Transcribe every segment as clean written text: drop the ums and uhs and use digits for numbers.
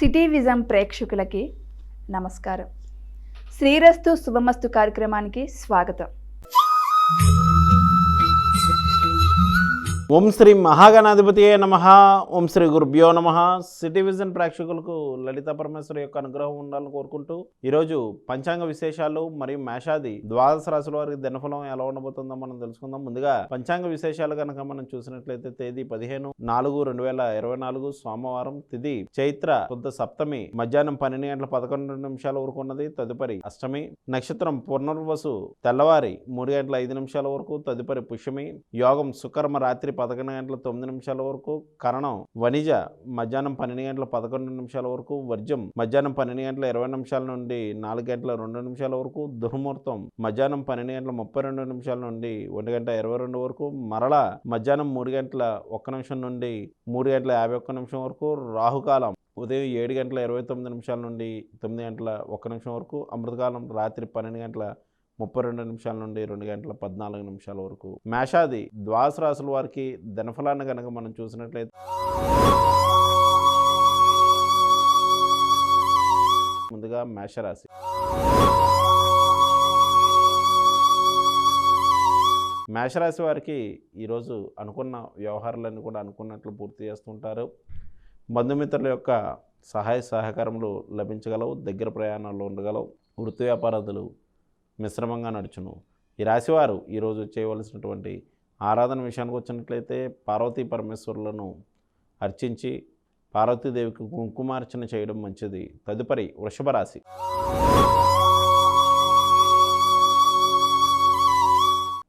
City vision ప్రేక్షకులకి నమస్కారం. శ్రీరస్తు శుభమస్తు కార్యక్రమానికి స్వాగతం. ఓం శ్రీ మహాగణాధిపతియే నమః. ఓం శ్రీ గురుభ్యో నమః. సిటీ విజన్ ప్రేక్షకులకు లలిత పరమేశ్వరి యొక్క అనుగ్రహం ఉండాలని కోరుకుంటూ ఈరోజు పంచాంగ విశేషాలు మరియు మేషాది ద్వాదశ రాశుల వారికి దినఫలం ఎలా ఉండబోతుందో మనం తెలుసుకుందాం. ముందుగా పంచాంగ విశేషాలు కనుక మనం చూసినట్లయితే తేదీ 15/4/2024 సోమవారం, తిథి చైత్ర శుద్ధ సప్తమి, మధ్యాహ్నం 12:11 వరకు ఉన్నది. తదుపరి అష్టమి. నక్షత్రం పునర్వసు, తెల్లవారి 3:05 వరకు. తదుపరి పుష్యమి. యోగం సుకర్మ రాత్రి 11:09 వరకు. కరణం వణిజ మధ్యాహ్నం 12:11 వరకు. వర్జం మధ్యాహ్నం 12:20 నుండి 4:02 వరకు. దుర్ముహూర్తం మధ్యాహ్నం 12:32 నుండి 1:22 వరకు. మరలా మధ్యాహ్నం 3:01 నుండి 3:51 వరకు. రాహుకాలం ఉదయం 7:29 నుండి 9:01 వరకు. అమృతకాలం రాత్రి 12:32 నుండి 2:14 వరకు. మేషాది ద్వాదశ రాశుల వారికి దినఫలాన్ని కనుక మనం చూసినట్లయితే ముందుగా మేషరాశి. మేషరాశి వారికి ఈరోజు అనుకున్న వ్యవహారాలన్నీ కూడా అనుకున్నట్లు పూర్తి చేస్తుంటారు. బంధుమిత్రుల యొక్క సహాయ సహకారములు లభించగలవు. దగ్గర ప్రయాణాల్లో ఉండగలవు. వృత్తి వ్యాపారాదులు మిశ్రమంగా నడుచును. ఈ రాశివారు ఈరోజు చేయవలసినటువంటి ఆరాధన విషయానికి వచ్చినట్లయితే పార్వతీ పరమేశ్వరులను అర్చించి పార్వతీదేవికి కుంకుమార్చన చేయడం మంచిది. తదుపరి వృషభ రాశి.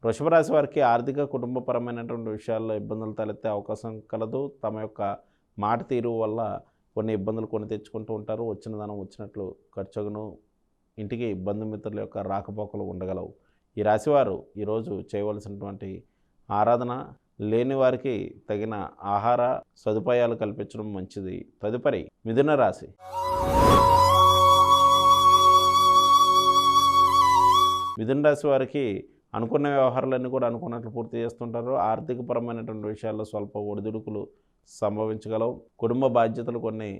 వృషభ రాశి వారికి ఆర్థిక కుటుంబపరమైనటువంటి విషయాల్లో ఇబ్బందులు తలెత్తే అవకాశం కలదు. తమ యొక్క మాట తీరు వల్ల కొన్ని ఇబ్బందులు కొని తెచ్చుకుంటూ ఉంటారు. వచ్చిన ధనం వచ్చినట్లు ఖర్చును. ఇంటికి బంధుమిత్రుల యొక్క రాకపోకలు ఉండగలవు. ఈ రాశివారు ఈరోజు చేయవలసినటువంటి ఆరాధన లేని వారికి తగిన ఆహార సదుపాయాలు కల్పించడం మంచిది. తదుపరి మిథున రాశి. మిథున రాశి వారికి అనుకున్న వ్యవహారాలన్నీ కూడా అనుకున్నట్లు పూర్తి చేస్తుంటారు. ఆర్థిక పరమైనటువంటి విషయాల్లో స్వల్ప ఒడిదుడుకులు సంభవించగలవు. కుటుంబ బాధ్యతలు కొన్ని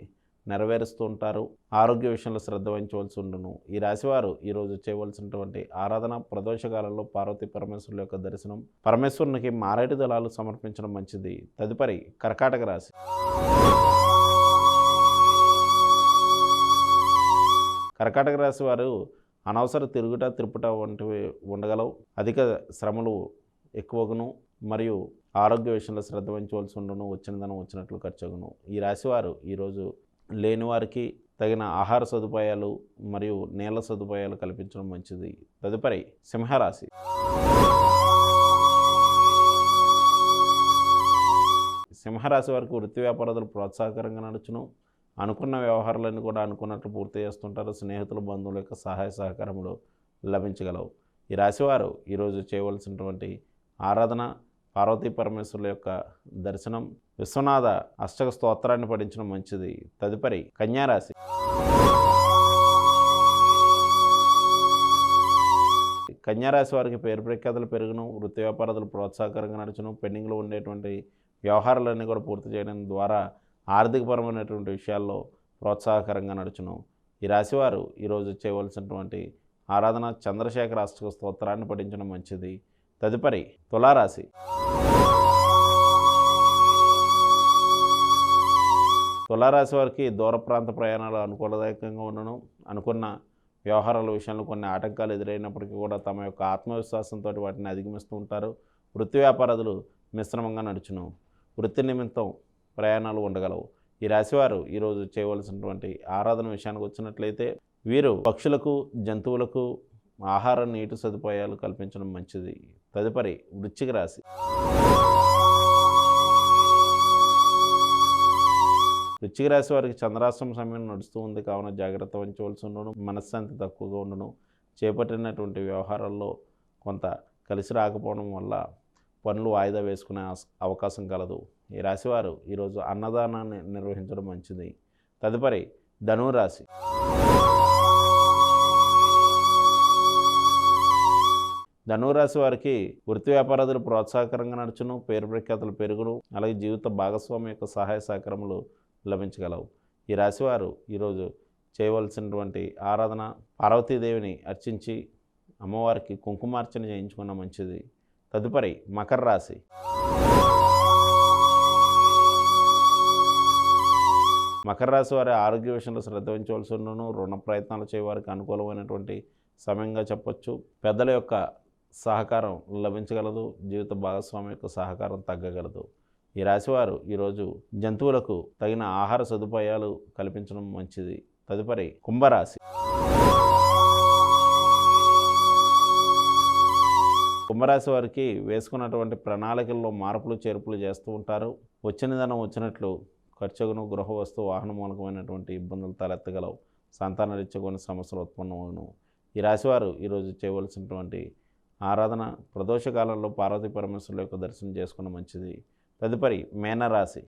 నెరవేరుస్తూ ఉంటారు. ఆరోగ్య విషయంలో శ్రద్ధ వహించవలసి ఉండును. ఈ రాశివారు ఈరోజు చేయవలసినటువంటి ఆరాధన ప్రదోషకాలంలో పార్వతీ పరమేశ్వరుల యొక్క దర్శనం, పరమేశ్వరునికి మారేడు దళాలు సమర్పించడం మంచిది. తదుపరి కర్కాటక రాశి. కర్కాటక రాశి వారు అనవసర తిరుగుట తిరుపుట వంటివి ఉండగలవు. అధిక శ్రమలు ఎక్కువగును మరియు ఆరోగ్య విషయంలో శ్రద్ధ వహించవలసి ఉండును. వచ్చిన ధనం వచ్చినట్లు ఖర్చుగును. ఈ రాశివారు ఈరోజు లేని వారికి తగిన ఆహార సదుపాయాలు మరియు నీళ్ళ సదుపాయాలు కల్పించడం మంచిది. తదుపరి సింహరాశి. సింహరాశి వారికి వృత్తి వ్యాపారాలు ప్రోత్సాహకరంగా నడుచును. అనుకున్న వ్యవహారాలన్నీ కూడా అనుకున్నట్లు పూర్తి చేస్తుంటారు. స్నేహితులు బంధువుల యొక్క సహాయ సహకారములు లభించగలవు. ఈ రాశివారు ఈరోజు చేయవలసినటువంటి ఆరాధన పార్వతీ పరమేశ్వరుల యొక్క దర్శనం, విశ్వనాథ అష్టక స్తోత్రాన్ని పఠించడం మంచిది. తదుపరి కన్యారాశి. కన్యారాశి వారికి పేరు ప్రఖ్యాతులు పెరుగును. వృత్తి వ్యాపారాలు ప్రోత్సాహకరంగా నడుచును. పెండింగ్లో ఉండేటువంటి వ్యవహారాలన్నీ కూడా పూర్తి చేయడం ద్వారా ఆర్థికపరమైనటువంటి విషయాల్లో ప్రోత్సాహకరంగా నడుచును. ఈ రాశివారు ఈరోజు చేయవలసినటువంటి ఆరాధన చంద్రశేఖర అష్టక స్తోత్రాన్ని పఠించడం మంచిది. తదుపరి తులారాశి. తులారాశి వారికి దూర ప్రాంత ప్రయాణాలు అనుకూలదాయకంగా ఉండను. అనుకున్న వ్యవహారాల విషయంలో కొన్ని ఆటంకాలు ఎదురైనప్పటికీ కూడా తమ యొక్క ఆత్మవిశ్వాసంతో వాటిని అధిగమిస్తూ ఉంటారు. వృత్తి వ్యాపారాలు మిశ్రమంగా నడుచును. వృత్తి నిమిత్తం ప్రయాణాలు ఉండగలవు. ఈ రాశివారు ఈరోజు చేయవలసినటువంటి ఆరాధన విషయానికి వచ్చినట్లయితే వీరు పక్షులకు, జంతువులకు ఆహార నీటి సదుపాయాలు కల్పించడం మంచిది. తదుపరి వృశ్చిక రాశి. వృశ్చిక రాశి వారికి చంద్రాశ్రమ సమయం నడుస్తూ ఉంది కావున జాగ్రత్త వహించవలసి ఉండను. మనశ్శాంతి తక్కువగా ఉండను. చేపట్టినటువంటి వ్యవహారాల్లో కొంత కలిసి రాకపోవడం వల్ల పనులు వాయిదా వేసుకునే అవకాశం కలదు. ఈ రాశివారు ఈరోజు అన్నదానాన్ని నిర్వహించడం మంచిది. తదుపరి ధనురాశి. ధనురాశి వారికి వృత్తి వ్యాపారాదులు ప్రోత్సాహకరంగా నడుచును, పేరు ప్రఖ్యాతులు పెరుగును, అలాగే జీవిత భాగస్వామి యొక్క సహాయ సహకారములు లభించగలవు. ఈ రాశివారు ఈరోజు చేయవలసినటువంటి ఆరాధన పార్వతీదేవిని అర్చించి అమ్మవారికి కుంకుమార్చన చేయించుకున్న మంచిది. తదుపరి మకర రాశి. మకర రాశి వారి ఆరోగ్య విషయంలో శ్రద్ధ వహించవలసి ఉన్నను. రుణ ప్రయత్నాలు చేయవారికి అనుకూలమైనటువంటి సమయంగా చెప్పొచ్చు. పెద్దల యొక్క సహకారం లభించగలదు. జీవిత భాగస్వామి యొక్క సహకారం తగ్గగలదు. ఈ రాశివారు ఈరోజు జంతువులకు తగిన ఆహార సదుపాయాలు కల్పించడం మంచిది. తదుపరి కుంభరాశి. కుంభరాశి వారికి వేసుకున్నటువంటి ప్రణాళికల్లో మార్పులు చేర్పులు చేస్తూ ఉంటారు. వచ్చిన ధనం వచ్చినట్లు ఖర్చును, గృహ వస్తువు, వాహన మూలకమైనటువంటి ఇబ్బందులు తలెత్తగలవు. సంతానరీత్యా కొన్ని సమస్యలు ఉత్పన్నమవును. ఈ రాశివారు ఈరోజు చేయవలసినటువంటి ఆరాధన ప్రదోషకాలంలో పార్వతీ పరమేశ్వరుల యొక్క దర్శనం చేసుకున్న మంచిది. తదుపరి మీనరాశి.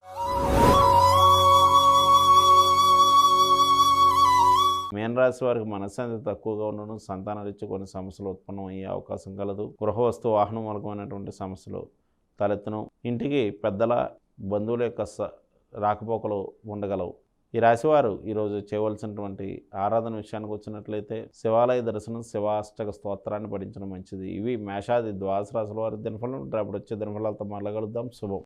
మీనరాశి వారికి మనశ్శాంతి తక్కువగా ఉండడం, సంతానరీత్యా కొన్ని సమస్యలు ఉత్పన్నమయ్యే అవకాశం కలదు. గృహ వస్తువు, వాహన మూలకమైనటువంటి సమస్యలు తలెత్తును. ఇంటికి పెద్దల, బంధువుల యొక్క రాకపోకలు ఉండగలవు. ఈ రాశివారు ఈరోజు చేయవలసినటువంటి ఆరాధన విషయానికి వచ్చినట్లయితే శివాలయ దర్శనం, శివాష్టక స్తోత్రాన్ని పఠించడం మంచిది. ఇవి మేషాది ద్వాదశ రాశుల వారి దినఫలం. రేపటి వచ్చే దినఫలాలతో మాట్లాడగలుగుతాం. శుభం.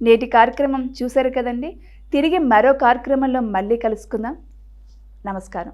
నేటి కార్యక్రమం చూశారు కదండి. తిరిగి మరో కార్యక్రమంలో మళ్ళీ కలుసుకుందాం. నమస్కారం.